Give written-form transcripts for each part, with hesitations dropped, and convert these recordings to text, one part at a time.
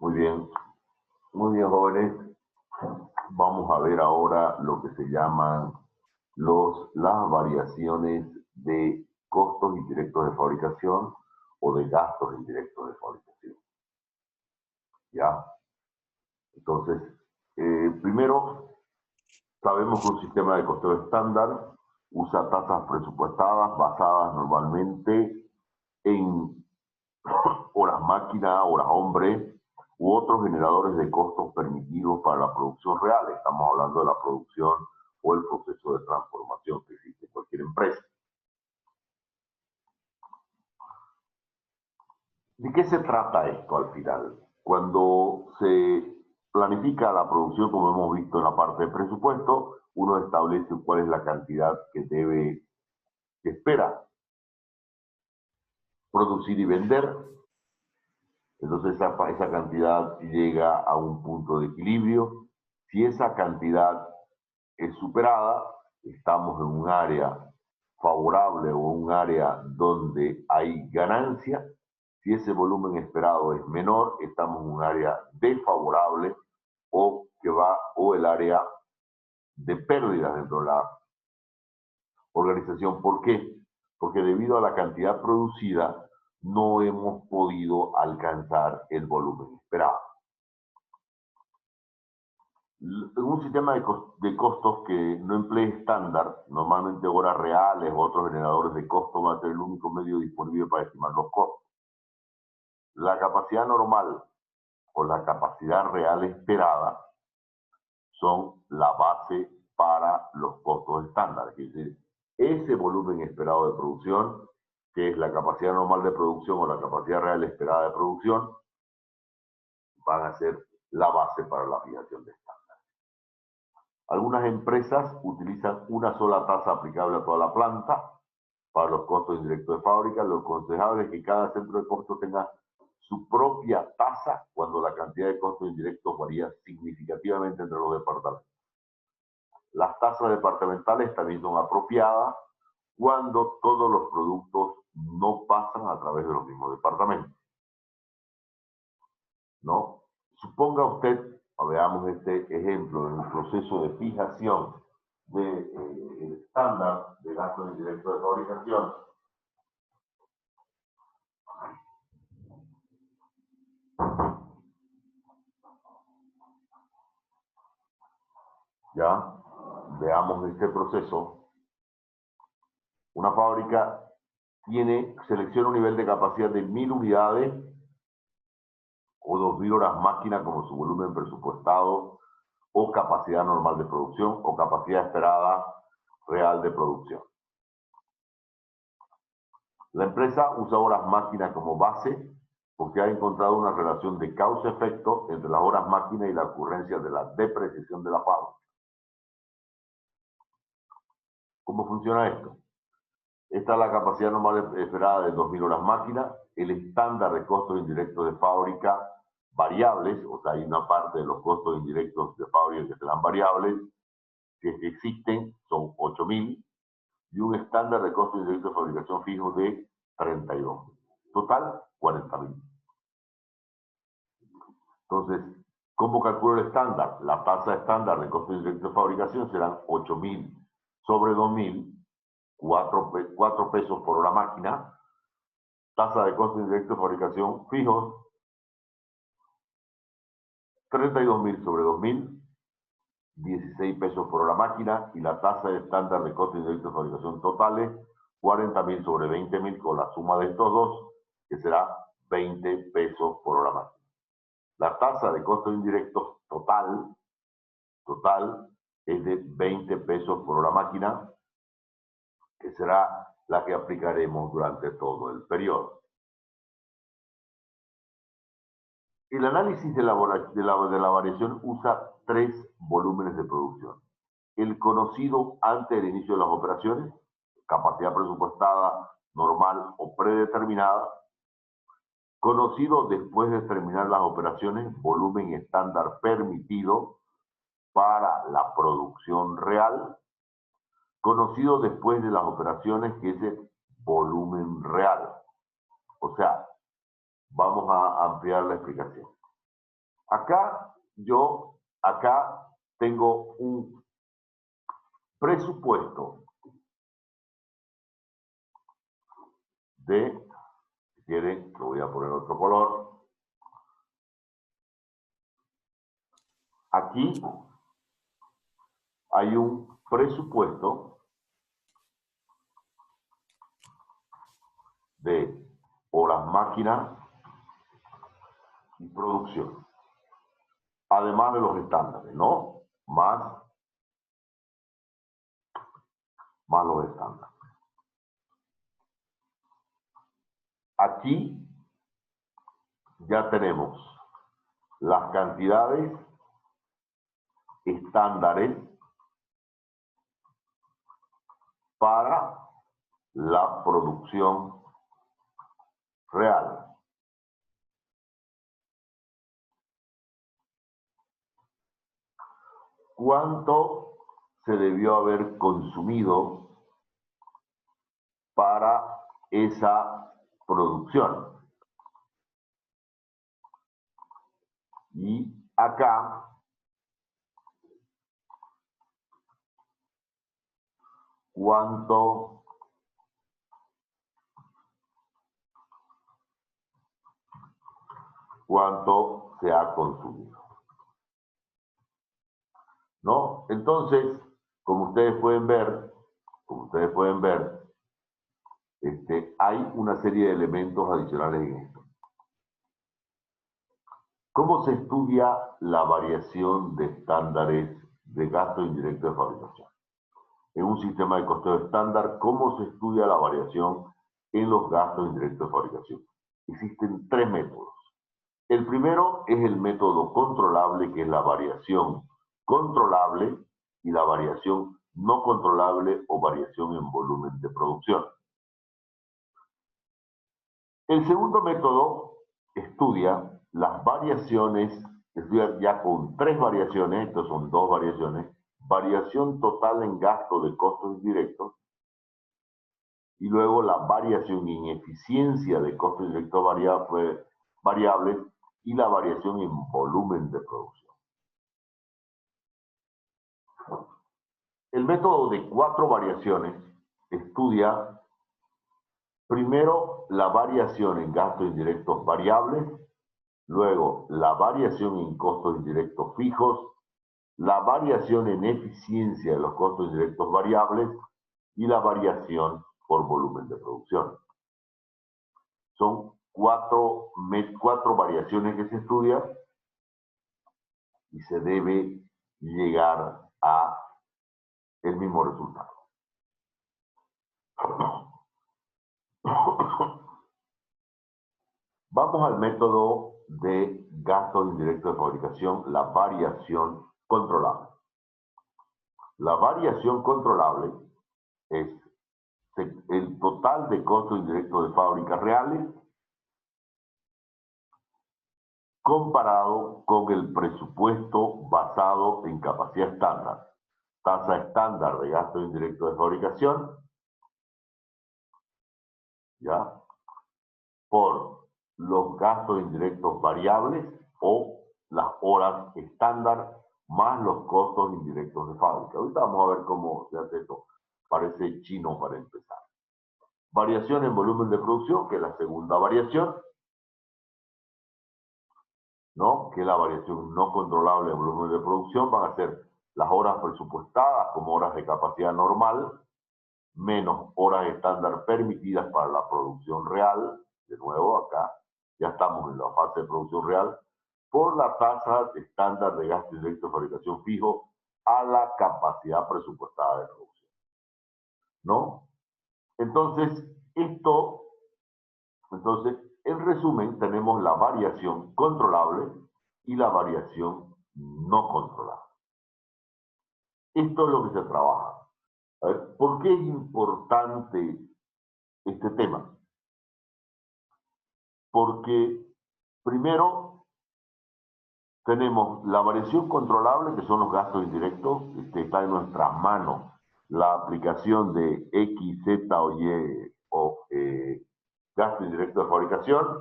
Muy bien, jóvenes. Vamos a ver ahora lo que se llaman las variaciones de costos indirectos de fabricación o de gastos indirectos de fabricación. ¿Ya? Entonces, primero, sabemos que un sistema de costeo estándar usa tasas presupuestadas basadas normalmente en horas máquina, horas hombre u otros generadores de costos permitidos para la producción real. Estamos hablando de la producción o el proceso de transformación que existe en cualquier empresa. ¿De qué se trata esto al final? Cuando se planifica la producción, como hemos visto en la parte de presupuesto, uno establece cuál es la cantidad que espera producir y vender. Entonces esa cantidad llega a un punto de equilibrio. Si esa cantidad es superada, estamos en un área favorable o un área donde hay ganancia. Si ese volumen esperado es menor, estamos en un área desfavorable o el área de pérdidas dentro de la organización. ¿Por qué? Porque debido a la cantidad producida, no hemos podido alcanzar el volumen esperado. En un sistema de costos que no emplee estándar, normalmente horas reales o otros generadores de costos va a ser el único medio disponible para estimar los costos. La capacidad normal o la capacidad real esperada son la base para los costos estándar. Es decir, ese volumen esperado de producción, que es la capacidad normal de producción o la capacidad real esperada de producción, van a ser la base para la fijación de estándar. Algunas empresas utilizan una sola tasa aplicable a toda la planta para los costos indirectos de fábrica. Lo aconsejable es que cada centro de costos tenga su propia tasa cuando la cantidad de costos indirectos varía significativamente entre los departamentos. Las tasas departamentales también son apropiadas cuando todos los productos no pasan a través de los mismos departamentos. ¿No? Suponga usted, veamos este ejemplo, en el proceso de fijación del estándar de gastos indirectos de fabricación. Ya, veamos este proceso. Una fábrica selecciona un nivel de capacidad de 1000 unidades o 2000 horas máquina como su volumen presupuestado o capacidad normal de producción o capacidad esperada real de producción. La empresa usa horas máquina como base porque ha encontrado una relación de causa-efecto entre las horas máquina y la ocurrencia de la depreciación de la fábrica. ¿Cómo funciona esto? Esta es la capacidad normal esperada de 2000 horas máquina, el estándar de costos indirectos de fábrica variables, o sea, hay una parte de los costos indirectos de fábrica que serán variables, que existen, son 8000, y un estándar de costos indirectos de fabricación fijo de 32. Total, 40.000. Entonces, ¿cómo calculo el estándar? La tasa estándar de costos indirectos de fabricación serán 8.000 sobre 2.000, 4 pesos por hora máquina. Tasa de costos indirectos de fabricación fijos, 32.000 sobre 2.000, 16 pesos por hora máquina. Y la tasa estándar de costos indirectos de fabricación totales, 40.000 sobre 20.000 con la suma de estos dos, que será 20 pesos por hora máquina. La tasa de costos indirectos total es de 20 pesos por hora máquina, que será la que aplicaremos durante todo el periodo. El análisis de la variación usa 3 volúmenes de producción. El conocido antes del inicio de las operaciones, capacidad presupuestada, normal o predeterminada. Conocido después de terminar las operaciones, volumen estándar permitido para la producción real. Conocido después de las operaciones, que es el volumen real. O sea, vamos a ampliar la explicación. Acá tengo un presupuesto de, si quieren, lo voy a poner otro color. Aquí hay un presupuesto de horas máquina y producción, además de los estándares, ¿no? Más los estándares. Aquí ya tenemos las cantidades estándares para la producción real. ¿Cuánto se debió haber consumido para esa producción? Y acá cuánto se ha consumido, ¿no? Entonces, como ustedes pueden ver, hay una serie de elementos adicionales en esto. ¿Cómo se estudia la variación de estándares de gasto indirecto de fabricación? En un sistema de costeo estándar, ¿cómo se estudia la variación en los gastos indirectos de fabricación? Existen tres métodos. El primero es el método controlable, que es la variación controlable, y la variación no controlable o variación en volumen de producción. El segundo método estudia las variaciones, estudia ya con tres variaciones, estas son dos variaciones: variación total en gasto de costos indirectos, y luego la variación en eficiencia de costos indirectos variables, y la variación en volumen de producción. El método de cuatro variaciones estudia primero la variación en gastos indirectos variables, luego la variación en costos indirectos fijos, la variación en eficiencia de los costos indirectos variables y la variación por volumen de producción. Son cuatro variaciones que se estudian y se debe llegar a el mismo resultado. Vamos al método de gastos indirectos de fabricación, la variación controlable. La variación controlable es el total de costos indirectos de fábrica reales comparado con el presupuesto basado en capacidad estándar, tasa estándar de gastos indirectos de fabricación, ¿ya?, por los gastos indirectos variables o las horas estándar más los costos indirectos de fábrica. Ahorita vamos a ver cómo se hace esto. Parece chino para empezar. Variación en volumen de producción, que es la segunda variación, ¿no?, que es la variación no controlable en volumen de producción. Van a ser las horas presupuestadas como horas de capacidad normal, menos horas estándar permitidas para la producción real. De nuevo, acá ya estamos en la fase de producción real, por la tasa estándar de gasto indirecto de fabricación fijo a la capacidad presupuestada de producción, ¿no? Entonces, en resumen, tenemos la variación controlable y la variación no controlable. Esto es lo que se trabaja. A ver, ¿por qué es importante este tema? Porque primero tenemos la variación controlable, que son los gastos indirectos. Está en nuestras manos la aplicación de X, Z o Y o gasto indirecto de fabricación.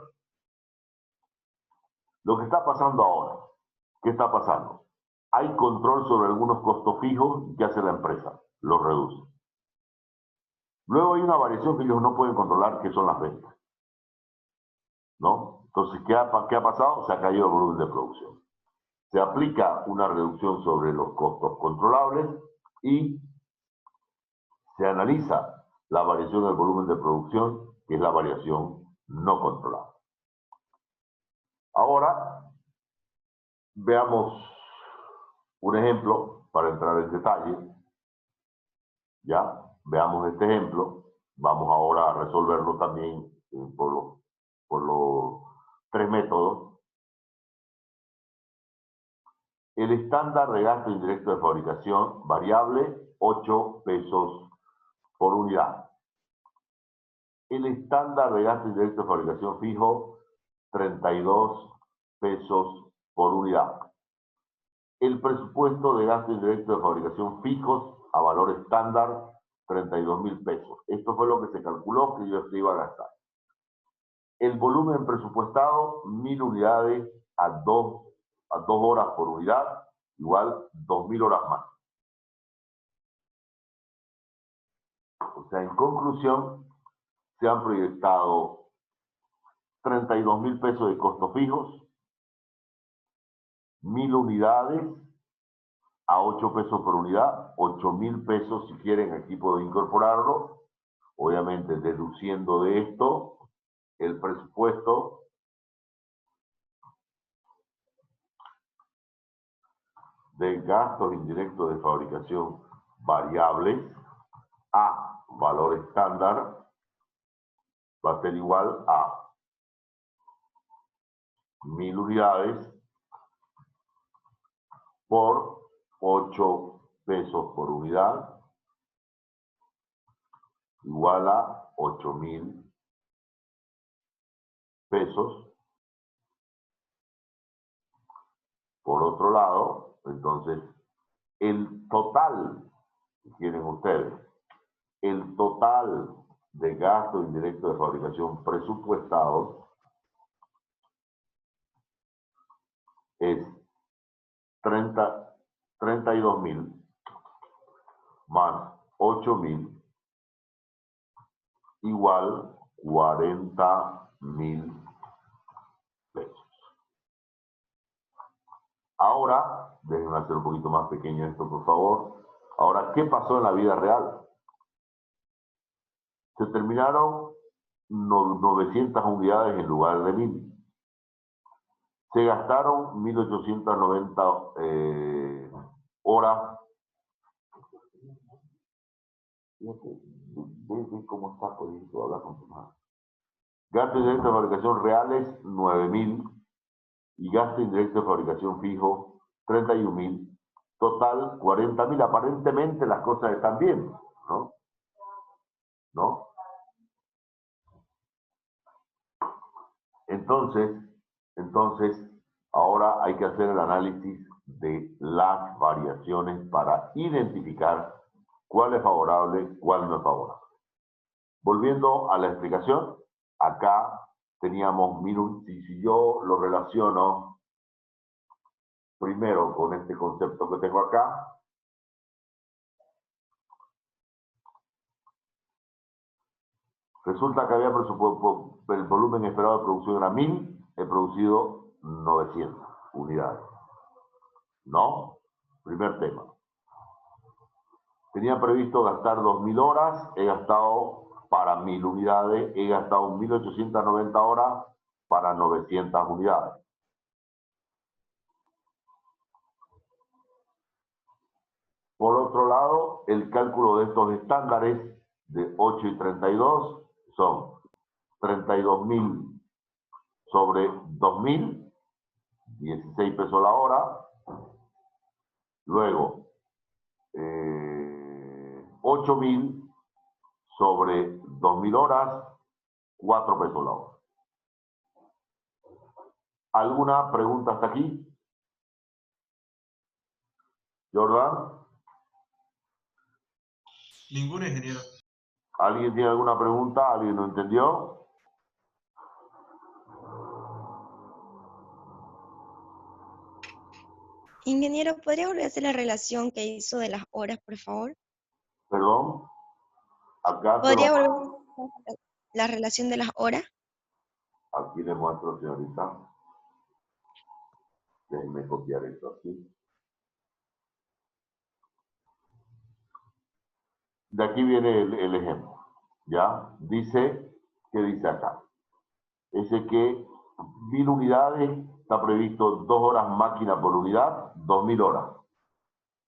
Lo que está pasando ahora, ¿Qué está pasando? Hay control sobre algunos costos fijos. ¿Qué hace la empresa? Los reduce. Luego hay una variación que ellos no pueden controlar, que son las ventas, ¿no? Entonces, ¿qué ha pasado? Se ha caído el volumen de producción. Se aplica una reducción sobre los costos controlables y se analiza la variación del volumen de producción, que es la variación no controlable. Ahora, veamos un ejemplo para entrar en detalle. Ya, veamos este ejemplo. Vamos ahora a resolverlo también por los tres métodos. El estándar de gasto indirecto de fabricación variable, 8 pesos por unidad. El estándar de gasto indirecto de fabricación fijo, 32 pesos por unidad. El presupuesto de gasto indirecto de fabricación fijos a valor estándar, 32.000 pesos. Esto fue lo que se calculó que yo se iba a gastar. El volumen presupuestado, 1.000 unidades a 2 horas por unidad, igual 2.000 horas más. O sea, en conclusión, se han proyectado 32.000 pesos de costos fijos, 1.000 unidades a 8 pesos por unidad, 8.000 pesos si quieren, aquí puedo incorporarlo, obviamente deduciendo de esto el presupuesto de gastos indirectos de fabricación variables a valor estándar va a ser igual a 1.000 unidades por 8 pesos por unidad igual a 8.000 pesos. Por otro lado, entonces, el total, si quieren ustedes, el total de gasto indirecto de fabricación presupuestados es 32.000 más 8.000 igual 40.000 pesos. Ahora, déjenme hacer un poquito más pequeño esto, por favor. Ahora, ¿qué pasó en la vida real? Se terminaron 900 unidades en lugar de 1.000. Se gastaron 1.890 horas. Fíjate cómo está podiendo hablar con tu madre. Gasto indirecto de fabricación reales, 9.000. Y gasto indirecto de fabricación fijo, 31.000. Total, 40.000. Aparentemente las cosas están bien, ¿no? ¿No? Entonces, ahora hay que hacer el análisis de las variaciones para identificar cuál es favorable, cuál no es favorable. Volviendo a la explicación, acá teníamos, si yo lo relaciono primero con este concepto que tengo acá, resulta que había presupuesto, el volumen esperado de producción era 1.000, he producido 900 unidades. ¿No? Primer tema. Tenía previsto gastar 2.000 horas, he gastado para 1.000 unidades, he gastado 1.890 horas para 900 unidades. Por otro lado, el cálculo de estos estándares de 8 y 32 son 32.000 sobre 2.000, 16 pesos la hora. Luego, 8.000 sobre 2.000 horas, 4 pesos la hora. ¿Alguna pregunta hasta aquí? ¿Jordan? Ninguna, ingeniero. ¿Alguien tiene alguna pregunta? ¿Alguien no entendió? Ingeniero, ¿podría volver a hacer la relación que hizo de las horas, por favor? Perdón, acá te ¿Podría lo, volver a hacer la relación de las horas? aquí le muestro, señorita. Déjenme copiar esto aquí. De aquí viene el ejemplo, ¿ya? Dice, ¿qué dice acá? Dice que 1000 unidades, está previsto 2 horas máquina por unidad, 2000 horas.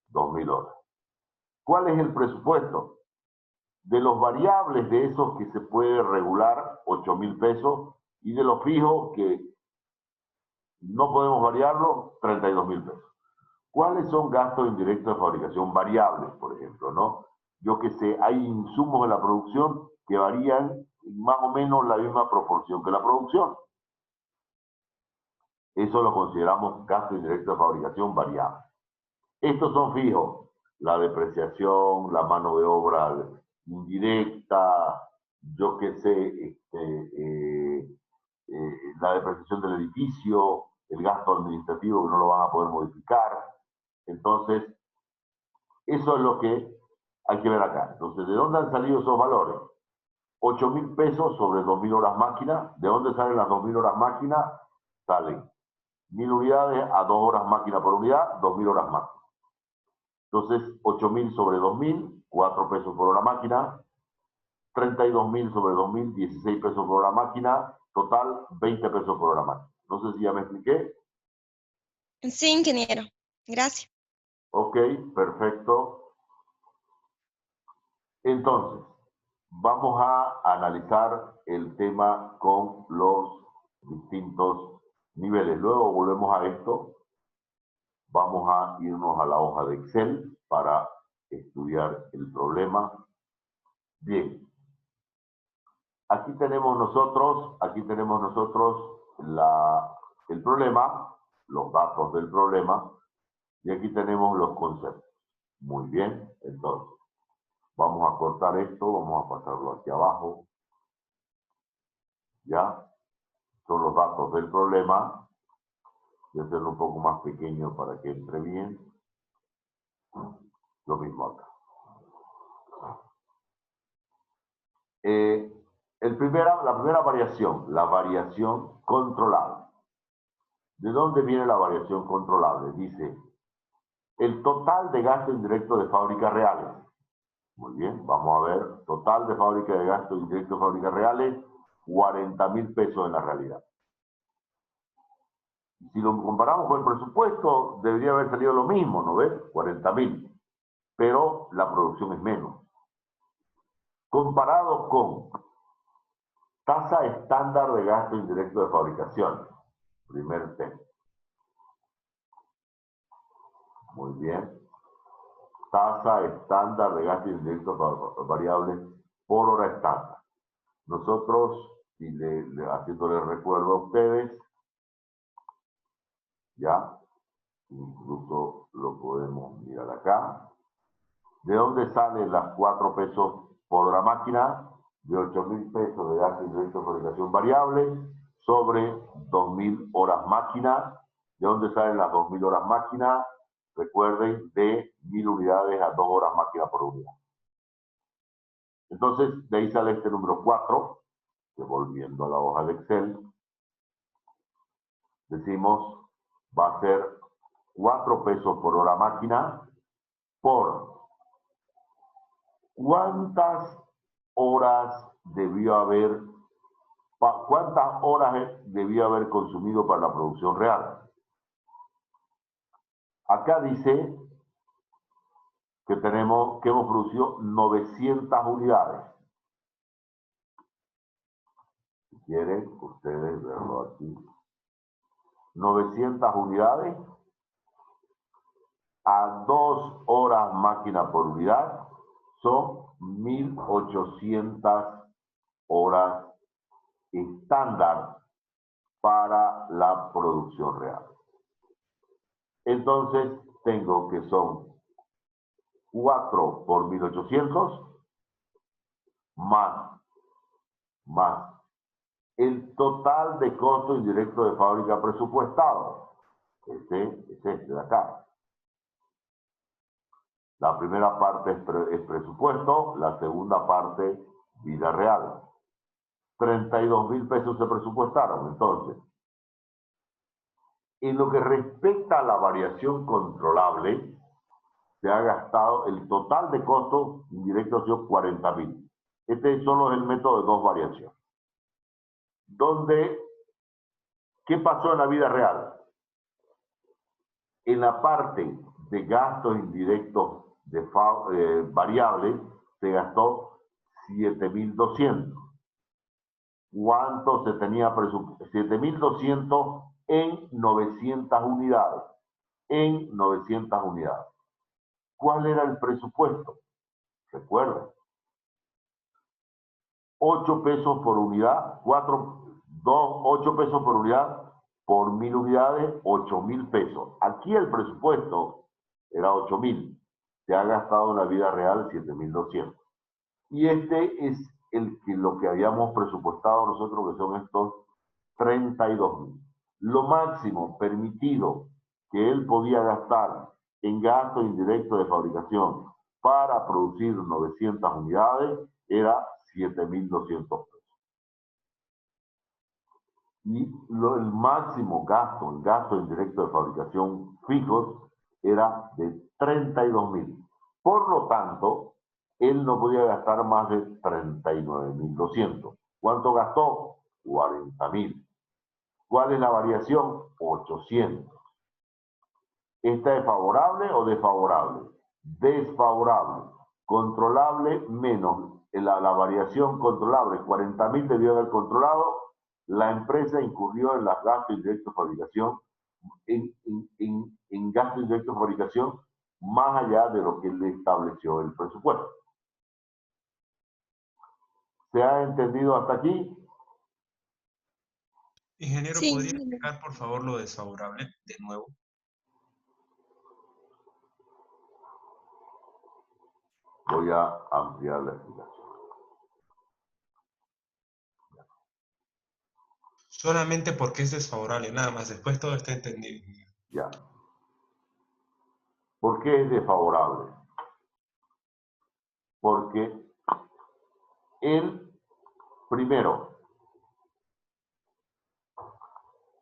2000 horas. ¿Cuál es el presupuesto? De los variables de esos que se puede regular, 8000 pesos, y de los fijos que no podemos variarlo, 32.000 pesos. ¿Cuáles son gastos indirectos de fabricación variables, por ejemplo, no? Yo que sé, hay insumos en la producción que varían más o menos la misma proporción que la producción. Eso lo consideramos gasto indirecto de fabricación variable. Estos son fijos. La depreciación, la mano de obra indirecta, yo qué sé, la depreciación del edificio, el gasto administrativo que no lo van a poder modificar. Entonces, eso es lo que hay que ver acá. Entonces, ¿de dónde han salido esos valores? 8.000 pesos sobre 2.000 horas máquina. ¿De dónde salen las 2.000 horas máquina? Salen 1.000 unidades a 2 horas máquina por unidad, 2.000 horas máquina. Entonces, 8.000 sobre 2.000, 4 pesos por hora máquina. 32.000 sobre 2.000, 16 pesos por hora máquina. Total, 20 pesos por hora máquina. No sé si ya me expliqué. Sí, ingeniero. Gracias. Ok, perfecto. Entonces, vamos a analizar el tema con los distintos niveles. Luego volvemos a esto. Vamos a irnos a la hoja de Excel para estudiar el problema. Bien. Aquí tenemos nosotros el problema, los datos del problema, y aquí tenemos los conceptos. Muy bien, entonces, vamos a cortar esto, vamos a pasarlo aquí abajo. ¿Ya? Son los datos del problema. Voy a hacerlo un poco más pequeño para que entre bien. Lo mismo acá. La primera variación, la variación controlable. ¿De dónde viene la variación controlable? Dice, el total de gasto indirecto de fábricas reales. Muy bien, vamos a ver, total de fábrica de gasto indirecto de fábricas reales, 40.000 pesos en la realidad. Si lo comparamos con el presupuesto, debería haber salido lo mismo, ¿no ves? 40.000. Pero la producción es menos. Comparado con tasa estándar de gasto indirecto de fabricación. Primer tema. Muy bien. Tasa estándar de gasto indirecto variable por hora estándar. Nosotros, y haciéndole recuerdo a ustedes, ya, incluso lo podemos mirar acá. ¿De dónde salen las 4 pesos por hora máquina? De 8.000 pesos de gasto indirecto de fabricación variable sobre 2.000 horas máquina. ¿De dónde salen las 2.000 horas máquina? Recuerden, de 1.000 unidades a 2 horas máquina por unidad. Entonces, de ahí sale este número 4, que volviendo a la hoja de Excel, decimos, va a ser 4 pesos por hora máquina por cuántas horas debió haber, cuántas horas debió haber consumido para la producción real. Acá dice que hemos producido 900 unidades. Si quieren, ustedes verlo aquí. 900 unidades a 2 horas máquina por unidad son 1.800 horas estándar para la producción real. Entonces tengo que son 4 por 1.800 más el total de costo indirecto de fábrica presupuestado. Este es este de acá. La primera parte es presupuesto, la segunda parte vida real. 32.000 pesos se presupuestaron. Entonces, en lo que respecta a la variación controlable, se ha gastado el total de costos indirectos ha sido 40.000. Este solo es el método de dos variaciones. ¿Qué pasó en la vida real? En la parte de gastos indirectos variables se gastó 7.200. ¿Cuánto se tenía presupuesto? 7.200 en 900 unidades. En 900 unidades. ¿Cuál era el presupuesto? Recuerden. 8 pesos por unidad, 8 pesos por unidad, por 1.000 unidades, 8.000 pesos. Aquí el presupuesto era 8.000. Se ha gastado en la vida real 7.200. Y este es lo que habíamos presupuestado nosotros, que son estos 32.000. Lo máximo permitido que él podía gastar en gastos indirectos de fabricación para producir 900 unidades era 7.200 pesos. Y el máximo gasto en gastos indirectos de fabricación fijos era de 32.000. Por lo tanto, él no podía gastar más de 39.200. ¿Cuánto gastó? 40.000. ¿Cuál es la variación? 800. ¿Esta es favorable o desfavorable? Desfavorable. Controlable menos la variación controlable. 40.000 debió haber controlado. La empresa incurrió en los gastos indirectos de fabricación, en gastos indirectos de fabricación más allá de lo que le estableció el presupuesto. ¿Se ha entendido hasta aquí? Ingeniero, Sí, ¿podría explicar por favor lo desfavorable de nuevo? Voy a ampliar la explicación. Solamente porque es desfavorable, nada más. Después todo está entendido. Ya. ¿Por qué es desfavorable? Porque él, primero,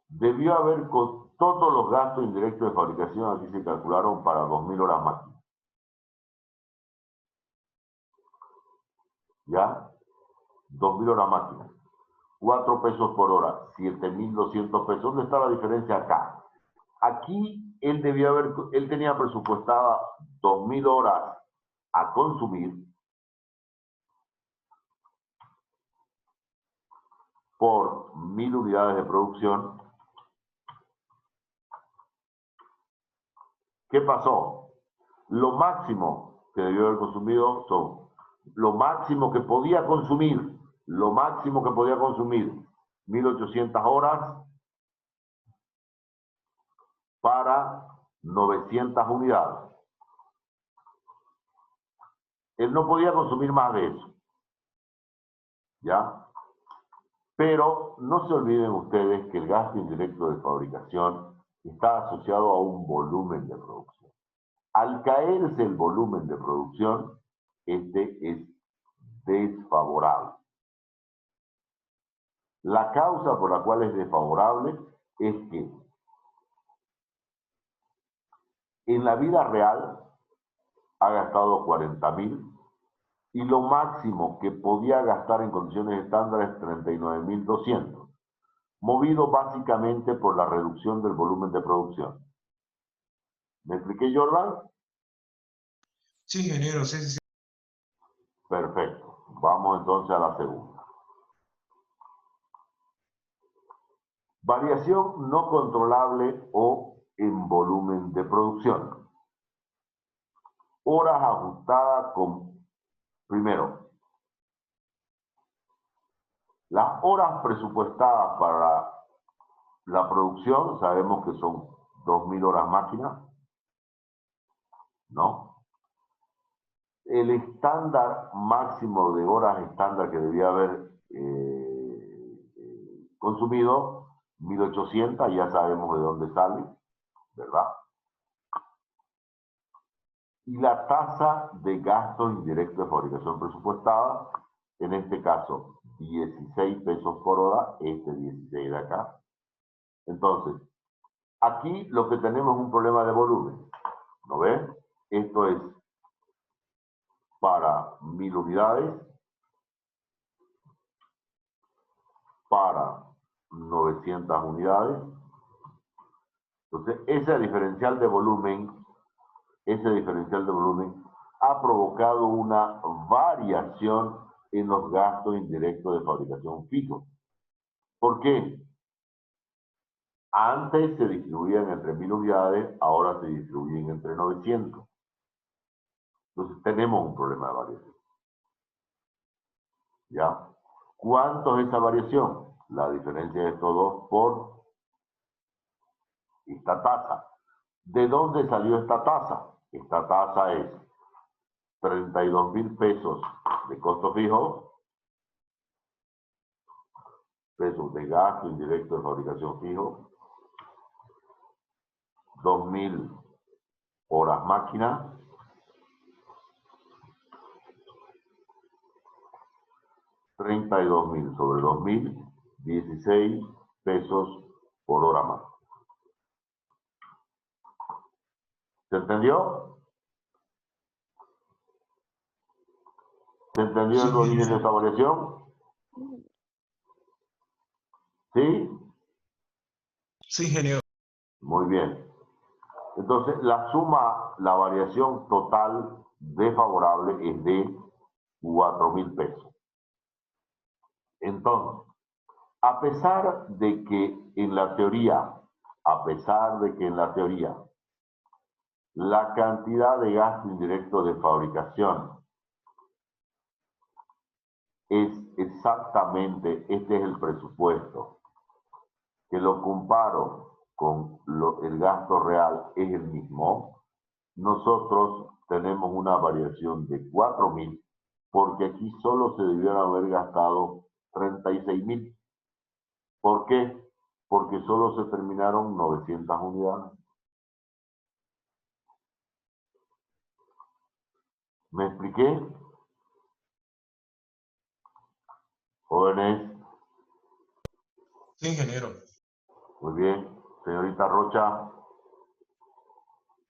debió haber con todos los gastos indirectos de fabricación, aquí se calcularon para 2.000 horas máquina. ¿Ya? 2.000 horas máquina. 4 pesos por hora, 7.200 pesos. ¿Dónde está la diferencia acá? Aquí él tenía presupuestada 2.000 horas a consumir por 1.000 unidades de producción. ¿Qué pasó? Lo máximo que debió haber consumido lo máximo que podía consumir, 1.800 horas para 900 unidades. Él no podía consumir más de eso. ¿Ya? Pero no se olviden ustedes que el gasto indirecto de fabricación está asociado a un volumen de producción. Al caerse el volumen de producción, este es desfavorable. La causa por la cual es desfavorable es que en la vida real ha gastado 40.000 y lo máximo que podía gastar en condiciones estándar es 39.200, movido básicamente por la reducción del volumen de producción. ¿Me expliqué, Jordan? Sí, ingeniero, sí, sí, sí. Perfecto. Vamos entonces a la segunda. Variación no controlable o en volumen de producción. Horas ajustadas con, primero, las horas presupuestadas para la producción, sabemos que son 2.000 horas máquina, ¿no? El estándar máximo de horas estándar que debía haber consumido, 1.800, ya sabemos de dónde sale. ¿verdad? Y la tasa de gasto indirecto de fabricación presupuestada, en este caso, 16 pesos por hora, este 16 de acá. Entonces, aquí lo que tenemos es un problema de volumen, ¿no ves? Esto es para 1000 unidades, para 900 unidades. Entonces, ese diferencial de volumen ha provocado una variación en los gastos indirectos de fabricación fijos. ¿Por qué? Antes se distribuían entre 1000 unidades, ahora se distribuyen entre 900. Entonces tenemos un problema de variación. ¿Ya? ¿Cuánto es esa variación? La diferencia de estos dos por esta tasa. ¿De dónde salió esta tasa? Esta tasa es 32.000 pesos de costo fijo, pesos de gasto indirecto de fabricación fijo, 2.000 horas máquina, $32.000 sobre 2.000, 16 pesos por hora más. ¿Se entendió? ¿Se entendió el origen de esta variación? ¿Sí? Sí, ingeniero. Muy bien. Entonces, la variación total desfavorable es de 4.000 pesos. Entonces, a pesar de que en la teoría, la cantidad de gasto indirecto de fabricación es exactamente, este es el presupuesto, que lo comparo con el gasto real es el mismo, nosotros tenemos una variación de 4.000, porque aquí solo se debieron haber gastado 36.000. ¿Por qué? Porque solo se terminaron 900 unidades. ¿Me expliqué? Jóvenes. Sí, ingeniero. Muy bien. Señorita Rocha.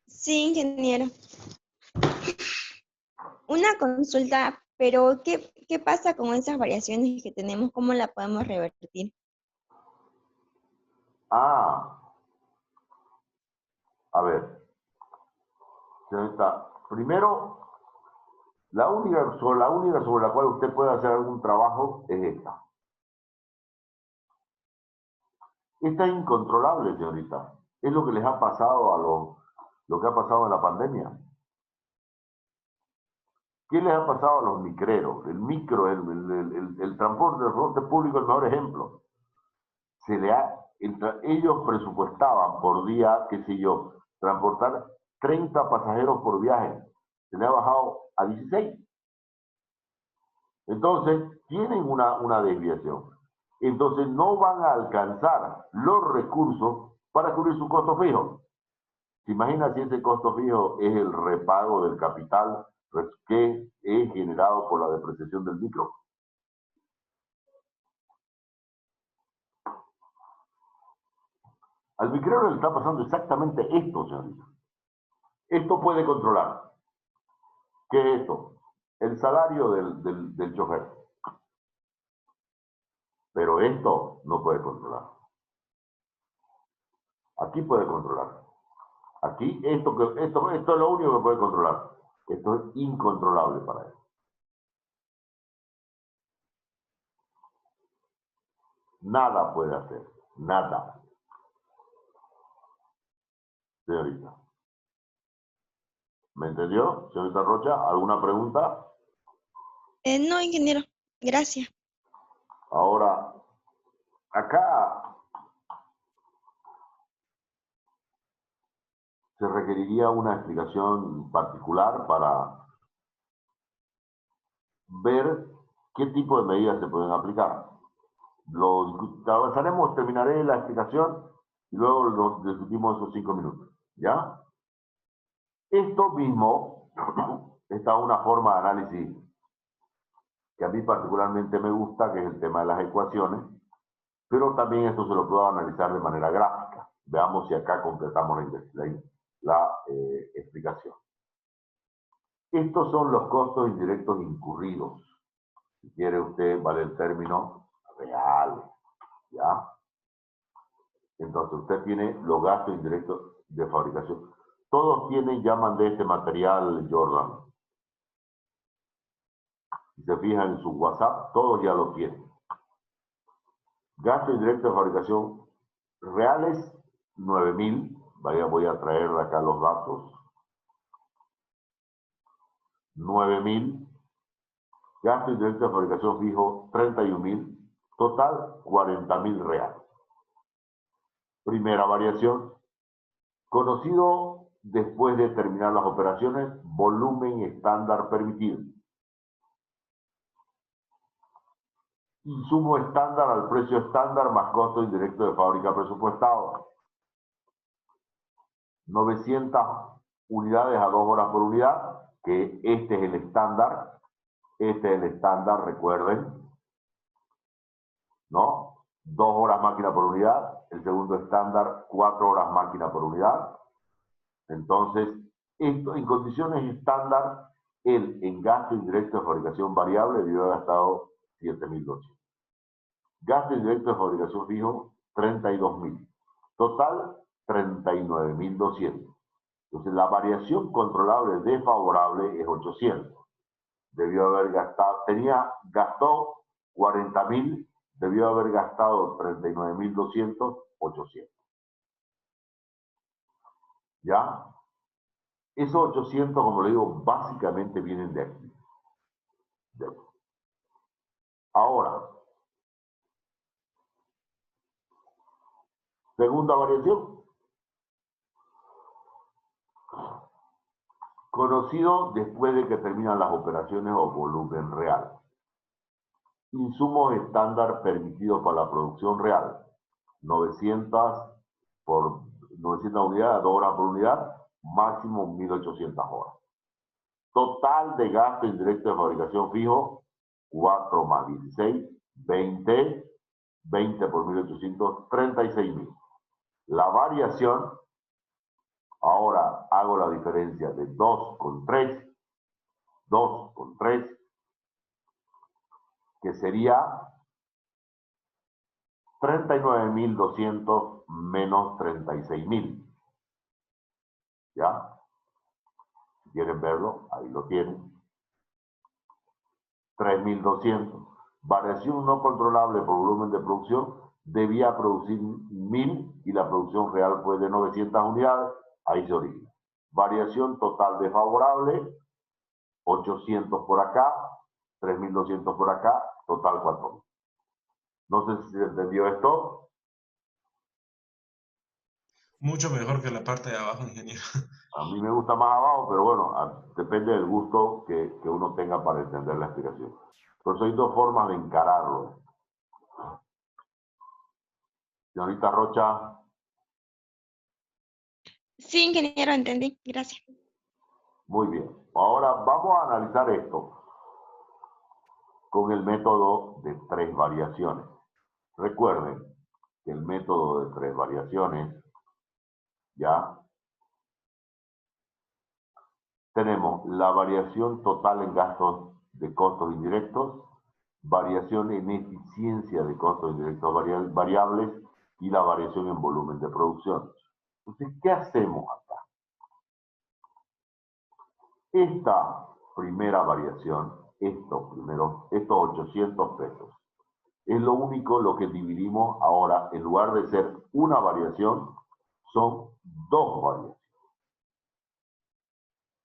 Sí, ingeniero. Una consulta, pero ¿qué pasa con esas variaciones que tenemos? ¿Cómo la podemos revertir? A ver. Señorita, primero, la única sobre la cual usted puede hacer algún trabajo es esta. Esta es incontrolable, señorita. Es lo que les ha pasado lo que ha pasado en la pandemia. ¿Qué les ha pasado a los micreros? El transporte público es el mejor ejemplo. Ellos presupuestaban por día, qué sé yo, transportar 30 pasajeros por viaje. Se le ha bajado a 16. Entonces, tienen una desviación. Entonces, no van a alcanzar los recursos para cubrir su costo fijo. ¿Se imagina si ese costo fijo es el repago del capital que es generado por la depreciación del micro? Al micrero le está pasando exactamente esto, señorita. Esto puede controlar. ¿Qué es esto? El salario del chofer. Pero esto no puede controlar. Aquí puede controlar. Aquí esto es lo único que puede controlar. Esto es incontrolable para él. Nada puede hacer. Nada. Señorita. ¿Me entendió, señorita Rocha? ¿Alguna pregunta? No, ingeniero. Gracias. Ahora, acá se requeriría una explicación particular para ver qué tipo de medidas se pueden aplicar. Lo avanzaremos, terminaré la explicación y luego lo discutimos esos 5 minutos. ¿Ya? Esto mismo, esta es una forma de análisis que a mí particularmente me gusta, que es el tema de las ecuaciones, pero también esto se lo puedo analizar de manera gráfica. Veamos si acá completamos la explicación. Estos son los costos indirectos incurridos. Si quiere usted, vale el término real, ¿ya? Entonces usted tiene los gastos indirectos de fabricación. Todos tienen, ya mandé este material, Jordan. Si se fijan en su WhatsApp, todos ya lo tienen. Gastos indirectos de fabricación reales, 9.000. Vaya, voy a traer acá los datos. 9.000. Gasto indirecto de fabricación fijo, 31.000. Total, 40.000 reales. Primera variación. Conocido después de terminar las operaciones, volumen estándar permitido. Insumo estándar al precio estándar más costo indirecto de fábrica presupuestado. 900 unidades a 2 horas por unidad, que este es el estándar. Este es el estándar, recuerden, ¿no? 2 horas máquina por unidad. El segundo estándar, 4 horas máquina por unidad. Entonces, esto en condiciones estándar, él en gasto indirecto de fabricación variable debió haber gastado 7.200. Gasto indirecto de fabricación fijo, 32.000. Total, 39.200. Entonces, la variación controlable desfavorable es 800. Debió haber gastado, gastó 40.000, debió haber gastado 39.200, 800. ¿Ya? Esos 800, como le digo, básicamente vienen de aquí. Ahora, segunda variación. Conocido después de que terminan las operaciones o volumen real. Insumos estándar permitidos para la producción real. 900 unidades, 2 horas por unidad, máximo 1.800 horas. Total de gasto indirecto de fabricación fijo, 4 más 16, 20, 20 por 1.800, 36.000. La variación, ahora hago la diferencia de 2 con 3, que sería 39.200 menos 36.000. ¿Ya? Si quieren verlo, ahí lo tienen. 3.200. Variación no controlable por volumen de producción, debía producir 1.000 y la producción real fue de 900 unidades, ahí se origina. Variación total desfavorable, 800 por acá, 3.200 por acá, total 4.000. No sé si se entendió esto. Mucho mejor que la parte de abajo, ingeniero. A mí me gusta más abajo, pero bueno, depende del gusto que uno tenga para entender la explicación. Por eso hay dos formas de encararlo. Señorita Rocha. Sí, ingeniero, entendí. Gracias. Muy bien. Ahora vamos a analizar esto con el método de 3 variaciones. Recuerden que el método de 3 variaciones, ya tenemos la variación total en gastos de costos indirectos, variación en eficiencia de costos indirectos variables y la variación en volumen de producción. Entonces, ¿qué hacemos acá? Esta primera variación, estos 800 pesos, es lo único lo que dividimos ahora, en lugar de ser una variación, son 2 variaciones.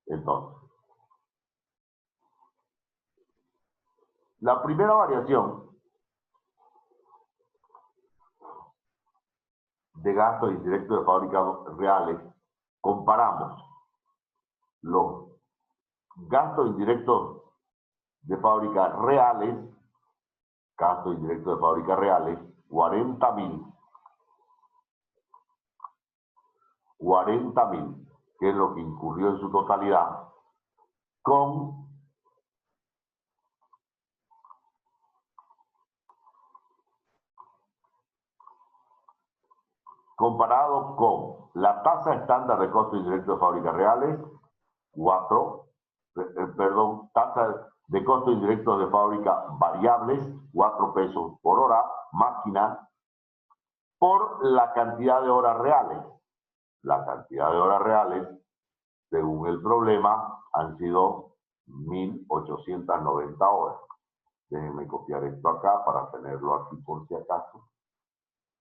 Entonces, la primera variación de gastos indirectos de fábricas reales, comparamos los gastos indirectos de fábrica reales, 40.000, 40.000, que es lo que incurrió en su totalidad, comparado con la tasa estándar de costos indirectos de fábrica reales, tasa de costos indirectos de fábrica variables, 4 pesos por hora, máquina, por la cantidad de horas reales. La cantidad de horas reales, según el problema, han sido 1.890 horas. Déjenme copiar esto acá para tenerlo aquí por si acaso.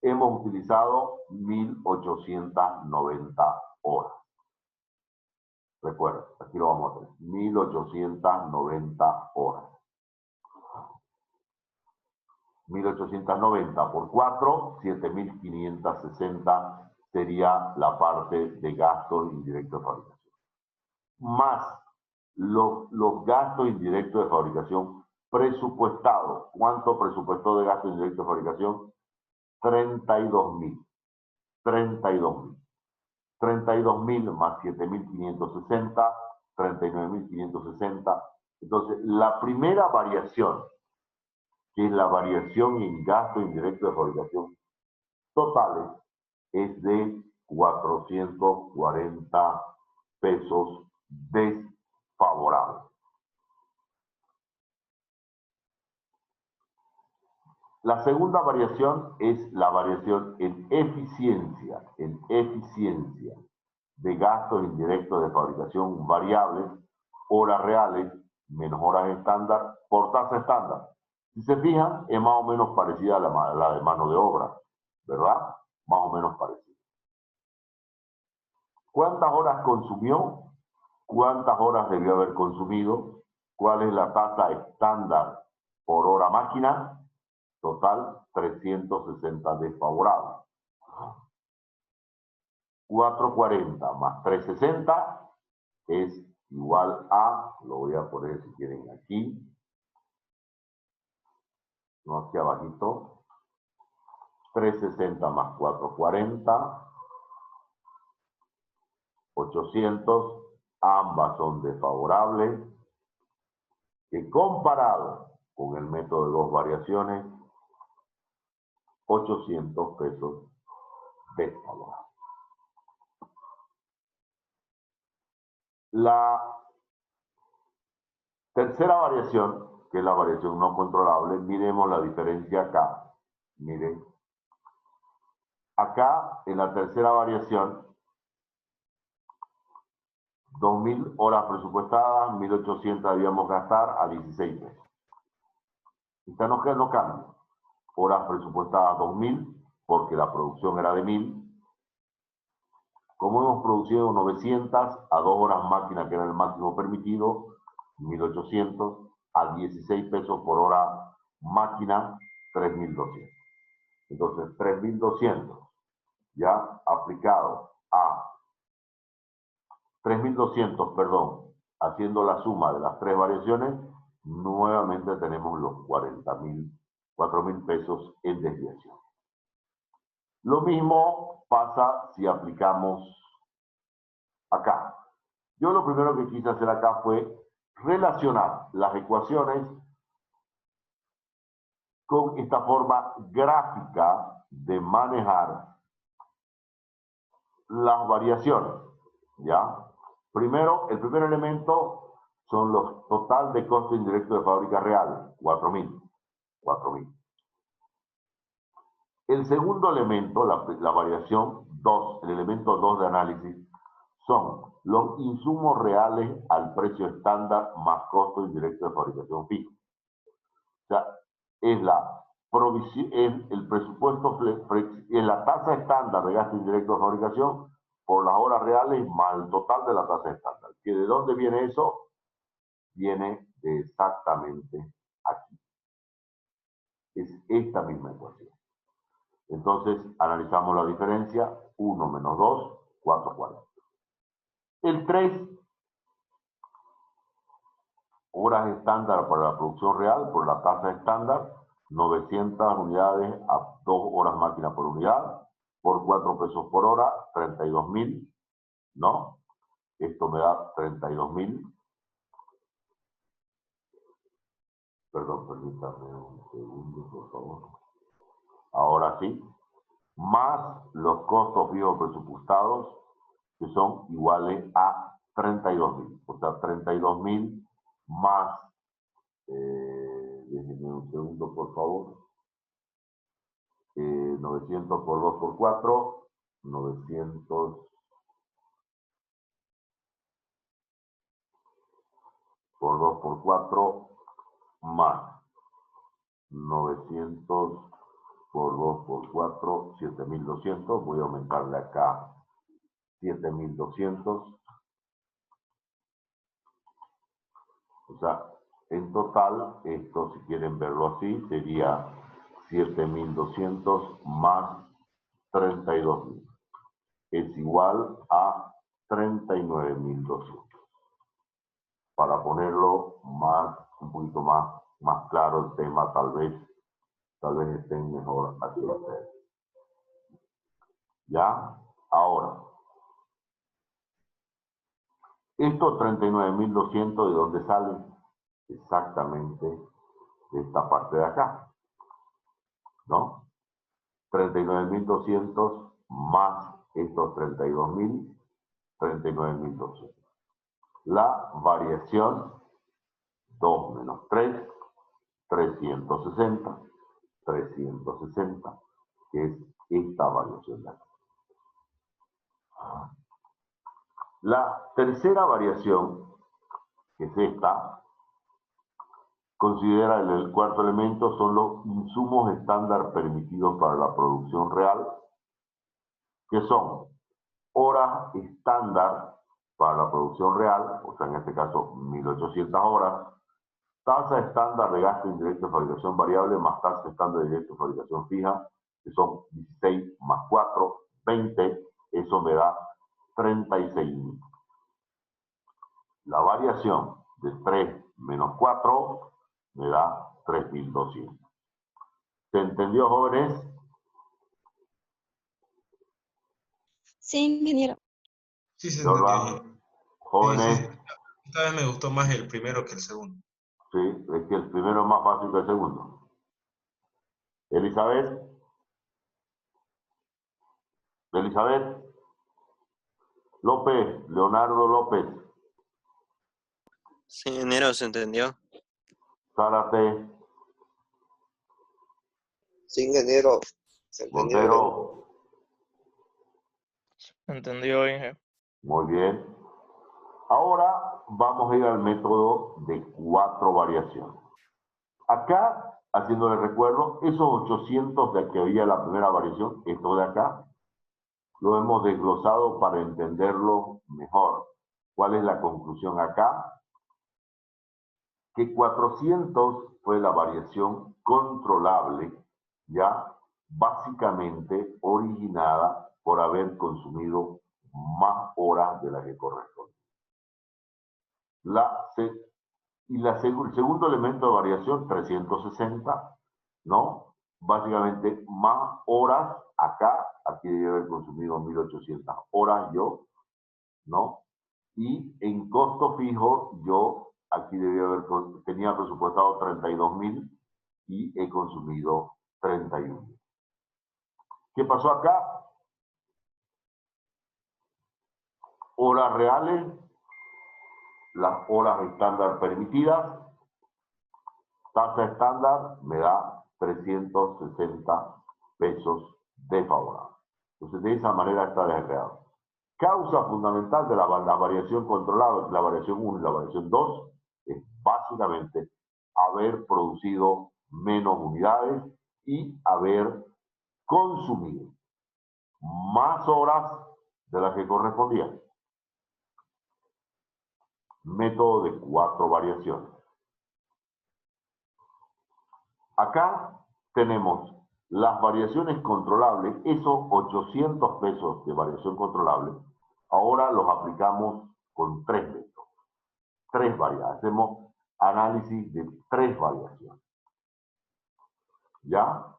Hemos utilizado 1.890 horas. Recuerda, aquí lo vamos a tener. 1.890 horas. 1.890 por 4, 7.560 sería la parte de gastos indirectos de fabricación. Más los gastos indirectos de fabricación presupuestados. ¿Cuánto presupuestó de gastos indirectos de fabricación? 32.000. 32.000. 32.000 más 7.560, 39.560. Entonces, la primera variación, que es la variación en gasto indirecto de fabricación totales, es de 440 pesos desfavorables. La segunda variación es la variación en eficiencia de gastos indirectos de fabricación variables, horas reales, menos horas estándar, por tasa estándar. Si se fijan, es más o menos parecida a la de mano de obra, ¿verdad? Más o menos parecida. ¿Cuántas horas consumió? ¿Cuántas horas debió haber consumido? ¿Cuál es la tasa estándar por hora máquina? Total, 360 desfavorables. 440 más 360 es igual a, lo voy a poner si quieren aquí, no aquí abajito, 360 más 440, 800, ambas son desfavorables, que comparado con el método de dos variaciones, 800 pesos desfavorables. La tercera variación, que es la variación no controlable, miremos la diferencia acá. Miren, acá en la tercera variación, 2.000 horas presupuestadas, 1.800 debíamos gastar a 16 pesos. Esta no cambia. Horas presupuestadas 2.000, porque la producción era de 1.000. Como hemos producido 900 a 2 horas máquina, que era el máximo permitido, 1.800 a 16 pesos por hora máquina, 3.200. Entonces, 3.200 ya aplicado a 3.200, perdón, haciendo la suma de las tres variaciones, nuevamente tenemos los 4.000 pesos en desviación. Lo mismo pasa si aplicamos acá. Yo lo primero que quise hacer acá fue relacionar las ecuaciones con esta forma gráfica de manejar las variaciones, ¿ya? Primero, el primer elemento son los total de costos indirectos de fábrica real, 4.000. El segundo elemento, la variación 2, el elemento 2 de análisis, son los insumos reales al precio estándar más costos indirectos de fabricación fijo. O sea, es el presupuesto, es la tasa estándar de gasto indirecto de fabricación por las horas reales más el total de la tasa estándar. ¿Que de dónde viene eso? Viene de exactamente aquí. Es esta misma ecuación. Entonces, analizamos la diferencia, 1 menos 2, 440. El 3, horas estándar para la producción real, por la tasa estándar, 900 unidades a 2 horas máquina por unidad, por 4 pesos por hora, 32.000, ¿no? Esto me da 32.000. Perdón, permítame un segundo, por favor. Ahora sí. Más los costos fijos presupuestados, que son iguales a 32.000. O sea, 32.000 más, déjenme un segundo, por favor. 900 por 2 por 4, 900 por 2 por 4, más 900 por 2 por 4, 7.200. Voy a aumentarle acá 7.200. O sea, en total, esto, si quieren verlo así, sería 7.200 más 32.000. Es igual a 39.200. Para ponerlo más, un poquito más claro el tema, tal vez estén mejor aquí ustedes. ¿Ya? Ahora, estos 39.200, ¿de dónde salen? Exactamente de esta parte de acá, ¿no? 39.200 más estos 32.000, 39.200. La variación 2 menos 3, 360, 360, que es esta variación de acá. La tercera variación, que es esta, considera el cuarto elemento, son los insumos estándar permitidos para la producción real, que son horas estándar para la producción real, o sea, en este caso 1.800 horas, tasa estándar de gasto indirecto de fabricación variable más tasa estándar de directo de fabricación fija, que son 16 más 4, 20, eso me da 36.000. La variación de 3 menos 4 me da 3.200. ¿Se entendió, jóvenes? Sí, ingeniero. Sí, se Jordan, entendió. Sí, jóvenes, sí. Esta vez me gustó más el primero que el segundo. sí, es que el primero es más fácil que el segundo. Elizabeth, López, Leonardo López, Sí, ingeniero, ¿se entendió? Zárate, Sí, ingeniero. Se entendió bien. Montero, Entendió, Inge. muy bien. Ahora vamos a ir al método de 4 variaciones. Acá, haciéndole recuerdo, esos 800 de que había la primera variación, esto de acá, lo hemos desglosado para entenderlo mejor. ¿Cuál es la conclusión acá? Que 400 fue la variación controlable, ya básicamente originada por haber consumido más horas de las que corresponden. El segundo elemento de variación, 360, ¿no? Básicamente más horas acá, aquí debe haber consumido 1.800 horas yo, ¿no? Y en costo fijo yo aquí tenía presupuestado 32.000 y he consumido 31.000. ¿Qué pasó acá? Horas reales, las horas estándar permitidas, tasa estándar me da 360 pesos desfavorable. Entonces, de esa manera está desagregado. Causa fundamental de la variación controlada, la variación 1 y la variación 2, es básicamente haber producido menos unidades y haber consumido más horas de las que correspondían. Método de 4 variaciones. Acá tenemos las variaciones controlables, esos 800 pesos de variación controlable, ahora los aplicamos con 3 métodos, 3 variaciones. Hacemos análisis de 3 variaciones. ¿Ya?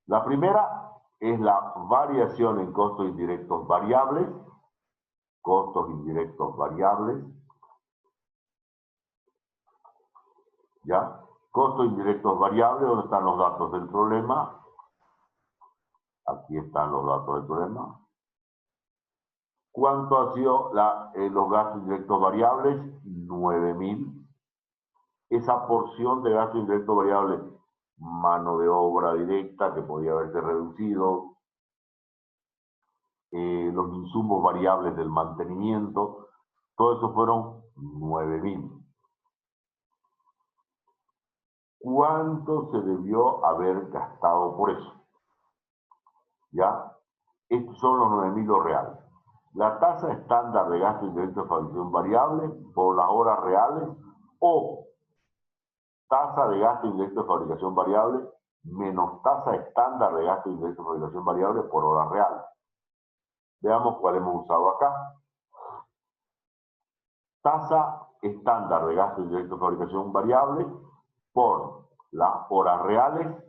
La primera es la variación en costos indirectos variables, ¿ya? Costos indirectos variables, ¿dónde están los datos del problema? Aquí están los datos del problema. ¿Cuánto ha sido los gastos indirectos variables? 9.000. Esa porción de gastos indirectos variables, mano de obra directa que podía haberse reducido, los insumos variables del mantenimiento, todo eso fueron 9.000. ¿Cuánto se debió haber gastado por eso? ¿Ya? Estos son los 9.000 los reales. La tasa estándar de gasto indirecto de fabricación variable por las horas reales o tasa de gasto indirecto de fabricación variable menos tasa estándar de gasto indirecto de fabricación variable por horas reales. Veamos cuál hemos usado acá. Tasa estándar de gasto indirecto de fabricación variable por las horas reales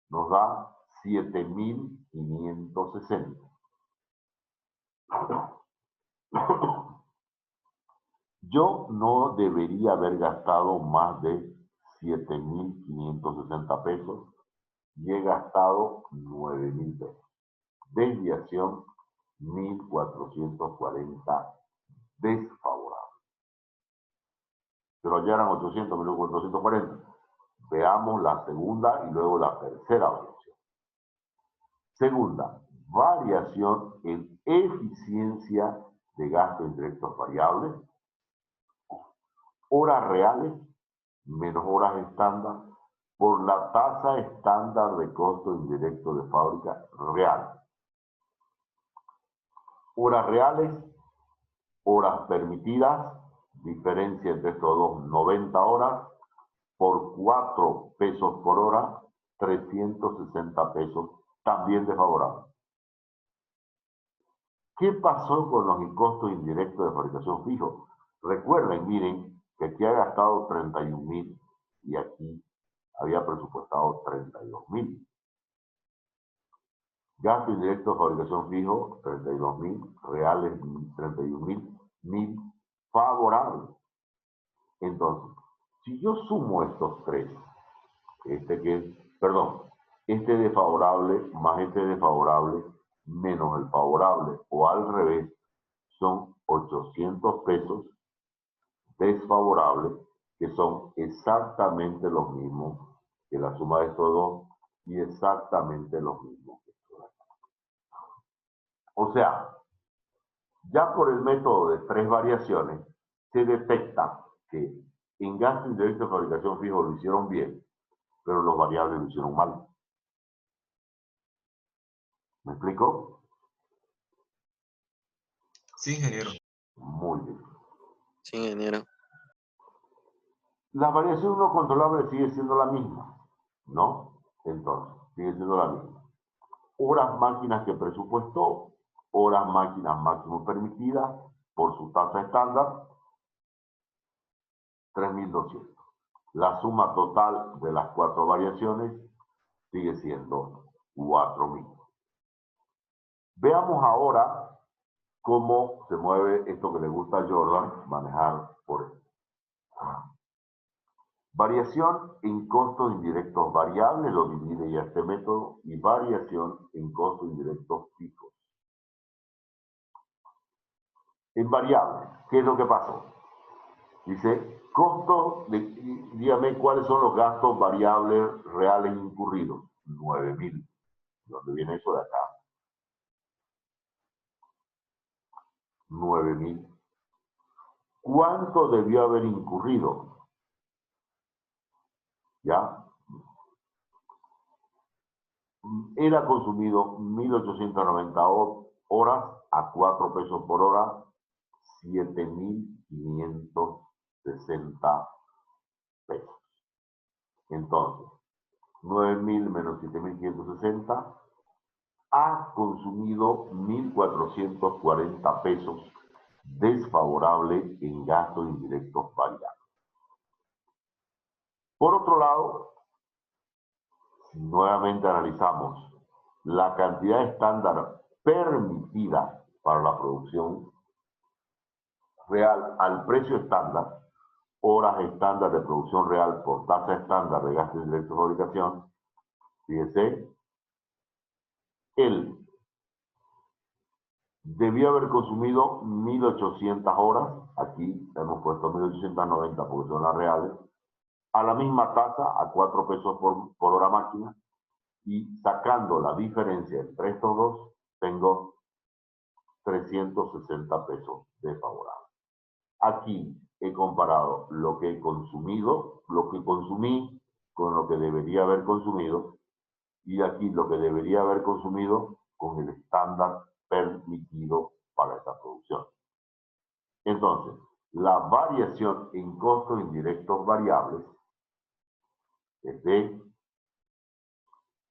nos da 7.560. Yo no debería haber gastado más de 7.560 pesos y he gastado 9.000 pesos. Desviación 1.440 desfavorable. Pero allá eran 800, 1.440. Veamos la segunda y luego la tercera variación. Segunda, variación en eficiencia de gastos indirectos variables. Horas reales menos horas estándar por la tasa estándar de costo indirecto de fábrica real. Horas reales, horas permitidas, diferencia entre estos dos, 90 horas, por 4 pesos por hora, 360 pesos, también desfavorable. ¿Qué pasó con los costos indirectos de fabricación fijo? Recuerden, miren, que aquí ha gastado 31.000 y aquí había presupuestado 32.000. Gasto indirecto de fabricación fijo, 32.000, reales 31.000, 1.000 favorable. Entonces, si yo sumo estos tres, este desfavorable más este desfavorable menos el favorable o al revés, son 800 pesos desfavorables, que son exactamente los mismos que la suma de estos dos y exactamente los mismos que estos dos. O sea, ya por el método de tres variaciones, se detecta que en gasto indirecto de fabricación fijo lo hicieron bien, pero los variables lo hicieron mal. ¿Me explico? Sí, ingeniero. Muy bien. Sí, ingeniero. La variación no controlable sigue siendo la misma, ¿no? Entonces, sigue siendo la misma. Horas máquinas que presupuestó, horas máquinas máximo permitidas por su tasa estándar, 3.200. La suma total de las cuatro variaciones sigue siendo 4.000. Veamos ahora cómo se mueve esto que le gusta a Jordan, manejar por esto. Variación en costos indirectos variables, lo divide ya este método, y variación en costos indirectos fijos. En variables, ¿qué es lo que pasó? Dice, dígame cuáles son los gastos variables reales incurridos. 9.000. ¿Dónde viene eso de acá? 9.000. ¿Cuánto debió haber incurrido? ¿Ya? Era consumido 1.890 horas a 4 pesos por hora, 7.560 pesos. Entonces, 9.000 menos 7.560 ha consumido 1.440 pesos desfavorable en gastos indirectos variables. Por otro lado, si nuevamente analizamos la cantidad estándar permitida para la producción real al precio estándar, horas estándar de producción real por tasa estándar de gasto indirecto de fabricación. Fíjese, él debió haber consumido 1.800 horas, aquí hemos puesto 1.890 porque son las reales, a la misma tasa, a 4 pesos por hora máquina, y sacando la diferencia entre estos dos, tengo 360 pesos desfavorables. Aquí he comparado lo que he consumido, lo que consumí, con lo que debería haber consumido, y aquí lo que debería haber consumido con el estándar permitido para esta producción. Entonces, la variación en costos indirectos variables es de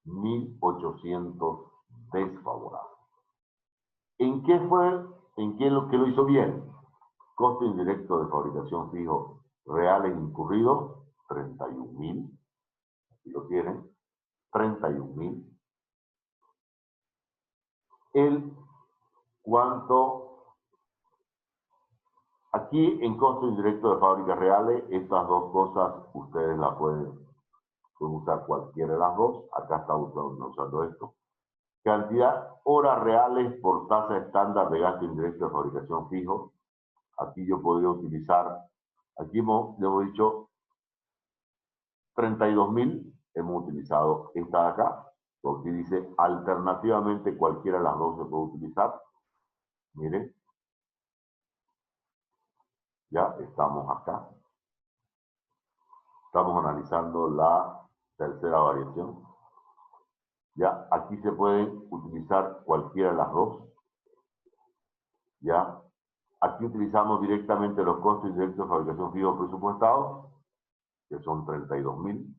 1.800 desfavorables. ¿En qué fue? ¿En qué lo hizo bien? Costo indirecto de fabricación fijo reales incurridos, 31.000. Aquí lo tienen, 31.000. El cuánto, aquí en costo indirecto de fábricas reales, estas dos cosas ustedes las pueden usar cualquiera de las dos. Acá está usando esto. Cantidad horas reales por tasa estándar de gasto indirecto de fabricación fijo. Aquí yo podría utilizar, aquí hemos dicho 32.000, hemos utilizado esta de acá, porque dice alternativamente cualquiera de las dos se puede utilizar. Miren, ya estamos acá. Estamos analizando la tercera variación. Ya, aquí se pueden utilizar cualquiera de las dos. Ya, aquí utilizamos directamente los costos indirectos de fabricación fijos presupuestados, que son 32.000.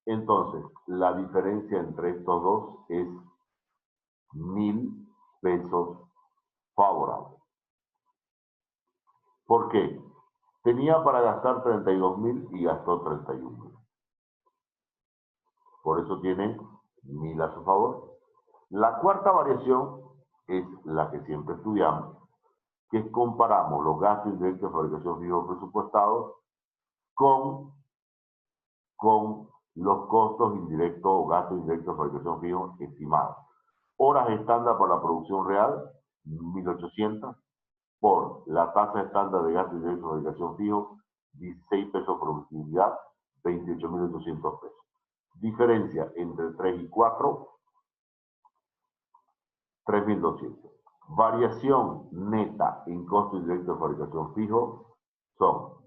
Entonces, la diferencia entre estos dos es 1.000 pesos favorables. ¿Por qué? Tenía para gastar 32.000 y gastó 31.000. Por eso tiene 1.000 a su favor. La cuarta variación es la que siempre estudiamos, que es comparamos los gastos indirectos de fabricación fijos presupuestados con los costos indirectos o gastos indirectos de fabricación fijos estimados. Horas estándar para la producción real, 1.800, por la tasa estándar de gastos indirectos de fabricación fijo, 16 pesos por unidad, 28.800 pesos. Diferencia entre 3 y 4, 3.200. Variación neta en costo indirecto de fabricación fijo son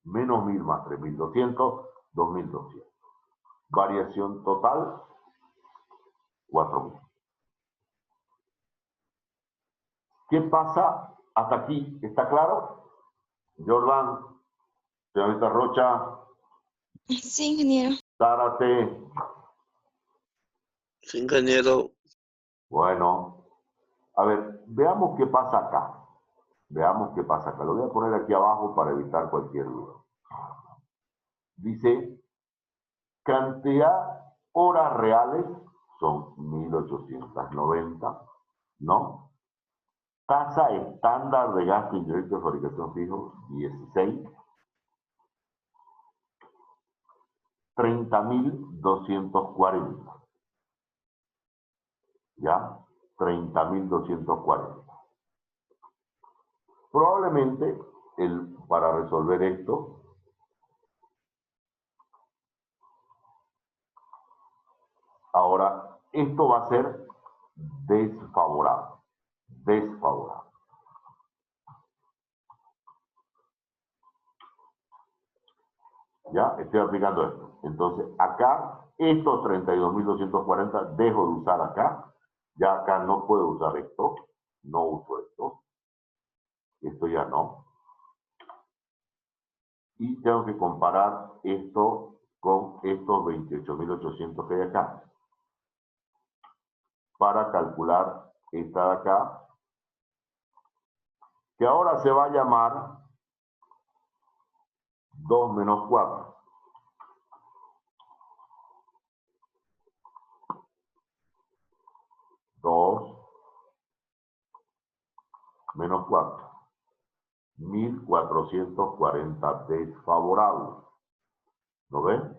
menos 1.000 más 3.200, 2.200. Variación total, 4.000. ¿Qué pasa hasta aquí? ¿Está claro? Jordan, señorita Rocha. Sí, ingeniero. Zárate. Sí, ingeniero. Bueno, a ver, veamos qué pasa acá. Veamos qué pasa acá. Lo voy a poner aquí abajo para evitar cualquier duda. Dice, cantidad horas reales son 1.890, ¿no? Tasa estándar de gasto indirecto de fabricación fijo, 16. 30.240. ¿Ya? 30.240. Probablemente, para resolver esto, ahora, esto va a ser desfavorable. Desfavorable. ¿Ya? Estoy aplicando esto. Entonces, acá, estos 32.240 dejo de usar acá. Ya acá no puedo usar esto. No uso esto. Esto ya no. Y tengo que comparar esto con estos 28.800 que hay acá. Para calcular esta de acá, que ahora se va a llamar 2 menos 4. 2 menos 4. 1440 desfavorable. ¿Lo ven?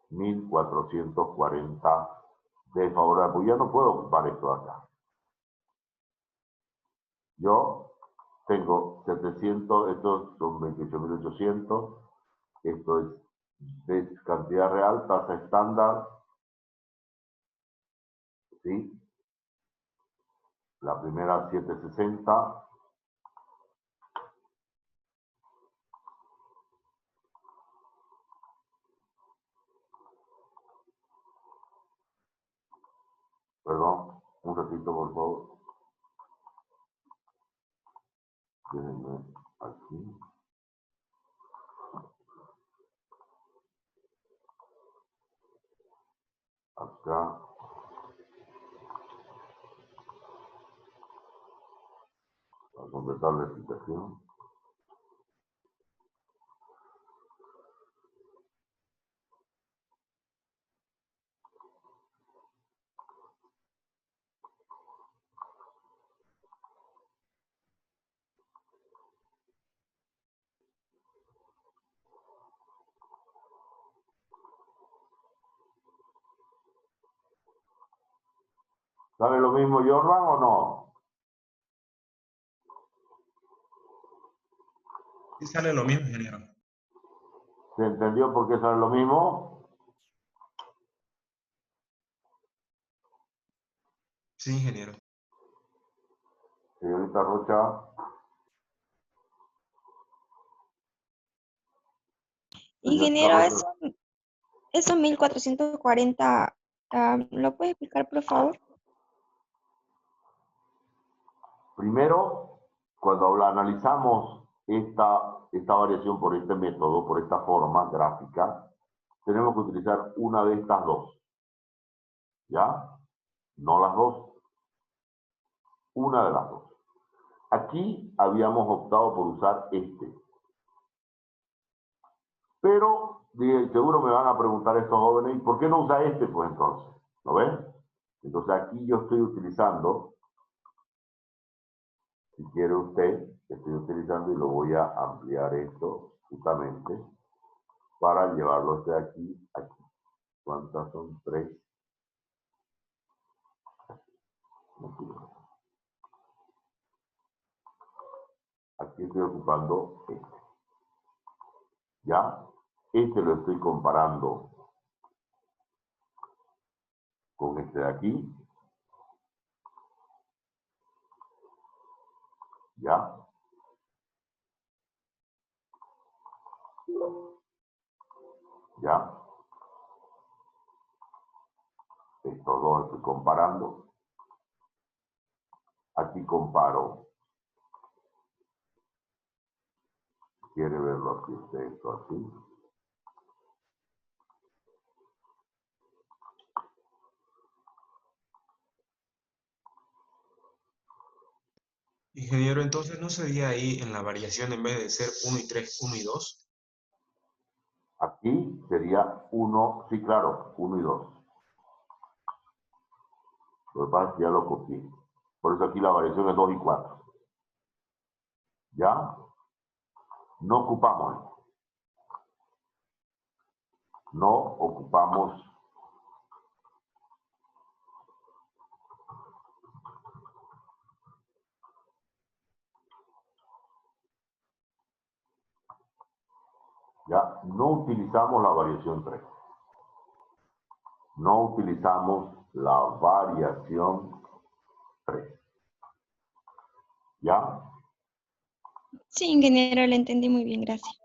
1440 desfavorable. Pues ya no puedo ocupar esto acá. Yo tengo 700, estos son 28.800. Esto es de cantidad real, tasa estándar. ¿Sí? La primera 760. Perdón, un ratito por favor. Déjenme aquí. Acá. Para completar la explicación. ¿Sale lo mismo, Jordan, o no? Sí sale lo mismo, ingeniero. ¿Se entendió por qué sale lo mismo? Sí, ingeniero. Señorita Rocha. Ingeniero, eso 1440, ¿lo puede explicar, por favor? Primero, cuando analizamos esta variación por este método, por esta forma gráfica, tenemos que utilizar una de estas dos. ¿Ya? No las dos. Una de las dos. Aquí habíamos optado por usar este. Pero seguro me van a preguntar estos jóvenes, ¿y por qué no usa este? Pues entonces, ¿lo ven? Entonces aquí yo estoy utilizando, si quiere usted, estoy utilizando y lo voy a ampliar esto justamente para llevarlo de aquí a aquí. ¿Cuántas son? 3. Aquí estoy ocupando este. ¿Ya? Este lo estoy comparando con este de aquí. ¿Ya? ¿Ya? Estos dos estoy comparando. Aquí comparo. ¿Quiere verlo aquí usted? Esto así. Ingeniero, entonces, ¿no sería ahí en la variación en vez de ser 1 y 3, 1 y 2? Aquí sería 1, sí, claro, 1 y 2. Lo que pasa es que ya lo copié. Por eso aquí la variación es 2 y 4. ¿Ya? No ocupamos esto. No ocupamos. ¿Ya? No utilizamos la variación 3. No utilizamos la variación 3. ¿Ya? Sí, ingeniero, lo entendí muy bien, gracias.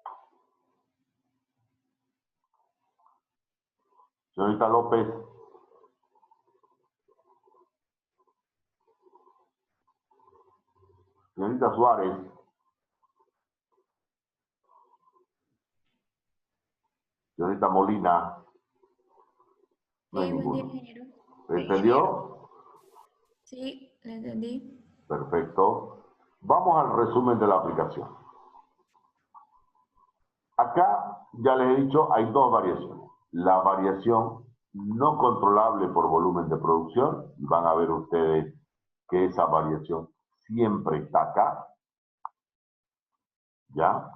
Señorita López. Señorita Suárez. Señorita Molina. No hay Sí, buen día, ninguno. ingeniero. ¿Entendió? Sí, lo entendí. Perfecto. Vamos al resumen de la aplicación. Acá, ya les he dicho, hay dos variaciones. La variación no controlable por volumen de producción, y van a ver ustedes que esa variación siempre está acá, ¿ya?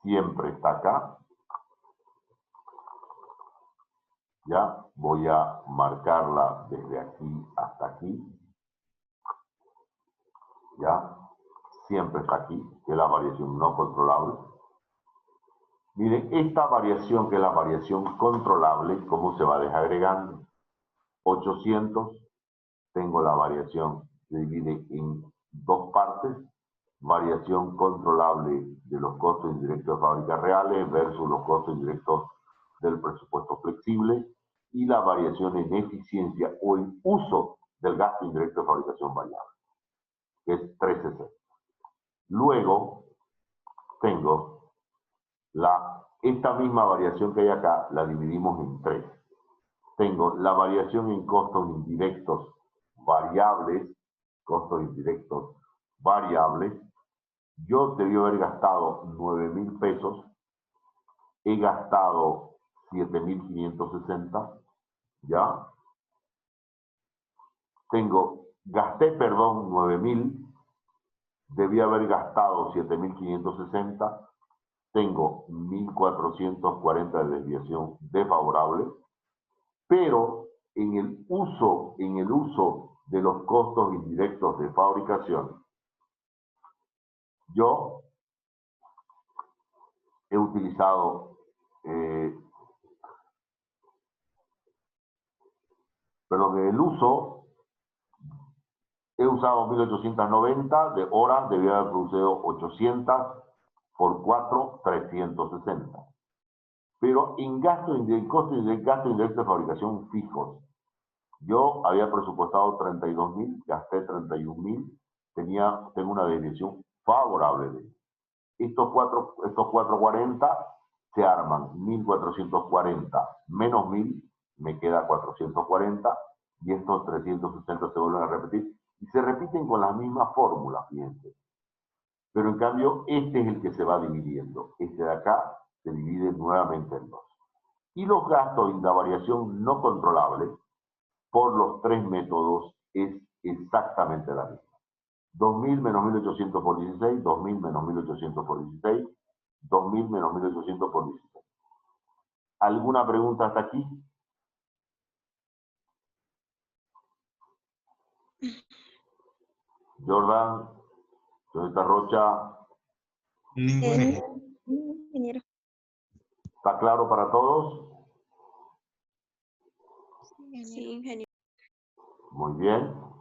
Siempre está acá. Ya, voy a marcarla desde aquí hasta aquí. Ya, siempre está aquí, que es la variación no controlable. Miren, esta variación, que es la variación controlable, ¿cómo se va desagregando? 800, tengo la variación, se divide en dos partes. Variación controlable de los costos indirectos de fábricas reales versus los costos indirectos del presupuesto flexible, y la variación en eficiencia o en uso del gasto indirecto de fabricación variable, que es 360. Luego tengo esta misma variación que hay acá, la dividimos en 3. Tengo la variación en costos indirectos variables, costos indirectos variables. Yo debí haber gastado 9.000 pesos, he gastado 7.560, ¿ya? Gasté 9.000, debí haber gastado 7.560, tengo 1.440 de desviación desfavorable, pero en el uso de los costos indirectos de fabricación, yo he utilizado, en el uso, he usado 1.890 de horas, debía haber producido 800 por 4, 360. Pero en gasto indirecto de fabricación fijos, yo había presupuestado 32.000, gasté 31.000, tengo una desviación favorable de ello. Estos 440 se arman 1.440 menos 1.000, me queda 440, y estos 360 se vuelven a repetir, y se repiten con las mismas fórmulas, fíjense. Pero en cambio, este es el que se va dividiendo. Este de acá se divide nuevamente en 2. Y los gastos en la variación no controlable, por los 3 métodos, es exactamente la misma. 2.000 menos 1.800 por 16, 2.000 menos 1.800 por 16, 2.000 menos 1.800 por 16. ¿Alguna pregunta hasta aquí? Jordan, señorita Rocha. Ningún. Ingeniero. ¿Está claro para todos? Sí, ingeniero. Muy bien.